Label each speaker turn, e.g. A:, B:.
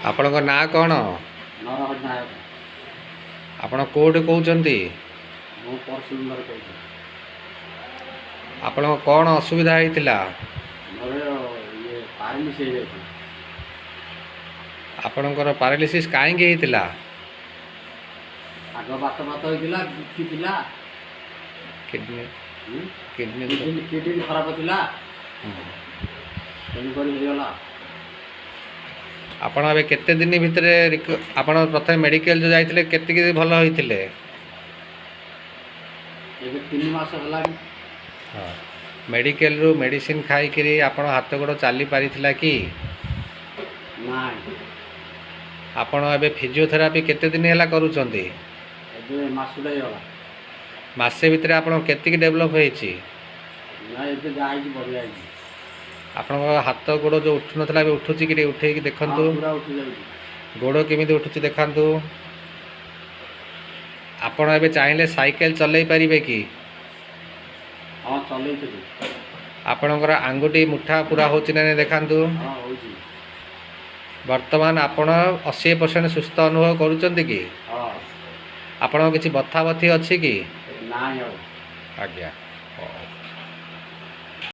A: ଆପଣଙ୍କ ନାଁ କ'ଣ?
B: ନରହରି ନାୟକ।
A: ଆପଣ କେଉଁଠି କହୁଛନ୍ତି?
B: ମୁଁ ପରଶୁରାମରୁ କହୁଛି।
A: ଆପଣଙ୍କ କ'ଣ ଅସୁବିଧା ହେଇଥିଲା?
B: ମୋର ପାରାଲିସ୍ ହେଇଯାଇଥିଲା।
A: ଆପଣଙ୍କର ପାରାଲିସିସ୍ କାହିଁକି ହେଇଥିଲା?
B: ଆଗ ବାତ ହେଇଥିଲା, ଥିଲା
A: କିଡ଼ନୀ
B: କିଡ଼ନୀ ଖରାପ ଥିଲା, ତେଣୁକରି ହେଇଗଲା।
A: ଆପଣ ଏବେ କେତେ ଦିନ ଭିତରେ ଆପଣ ପ୍ରଥମେ ମେଡ଼ିକାଲ ଯେଉଁ ଯାଇଥିଲେ କେତିକି ଭଲ ହୋଇଥିଲେ?
B: ଏବେ 3 ମାସ ହେଲାଣି।
A: ହଁ, ମେଡ଼ିକାଲରୁ ମେଡ଼ିସିନ ଖାଇକିରି ଆପଣ ହାତ ଗୋଡ଼ ଚାଲି ପାରିଥିଲା କି?
B: ନାଇଁ।
A: ଆପଣ ଏବେ ଫିଜିଓଥେରାପି କେତେ ଦିନ ହେଲା କରୁଛନ୍ତି?
B: ଏବେ ମାସଟା ହେଇଗଲା।
A: ମାସେ ଭିତରେ ଆପଣ କେତିକି ଡେଭଲପ୍ ହେଇଛି?
B: ନାଇଁ, ଏବେ ଯାହା ହେଇଛି ବଢ଼ିଆ ହେଇଛି।
A: ଆପଣଙ୍କ ହାତ ଗୋଡ଼ ଯେଉଁ ଉଠୁନଥିଲା ଏବେ ଉଠୁଛି କି? ଟିକେ ଉଠେଇକି ଦେଖନ୍ତୁ।
B: ପୁରା ଉଠି ଯାଉଛି।
A: ଗୋଡ଼ କେମିତି ଉଠୁଛି ଦେଖାନ୍ତୁ। ଆପଣ ଏବେ ଚାହିଁଲେ ସାଇକେଲ ଚଲେଇ ପାରିବେ କି?
B: ହଁ, ଚଲେଇଥିଲି।
A: ଆପଣଙ୍କର ଆଙ୍ଗୁଠି ମୁଠା ପୁରା ହେଉଛି ନା ନାହିଁ ଦେଖାନ୍ତୁ।
B: ହଁ, ହେଉଛି।
A: ବର୍ତ୍ତମାନ ଆପଣ 80% ସୁସ୍ଥ ଅନୁଭବ କରୁଛନ୍ତି କି?
B: ହଁ।
A: ଆପଣଙ୍କ କିଛି ବଥା ବଥି ଅଛି କି?
B: ନାଇଁ ଆଉ।
A: ଆଜ୍ଞା।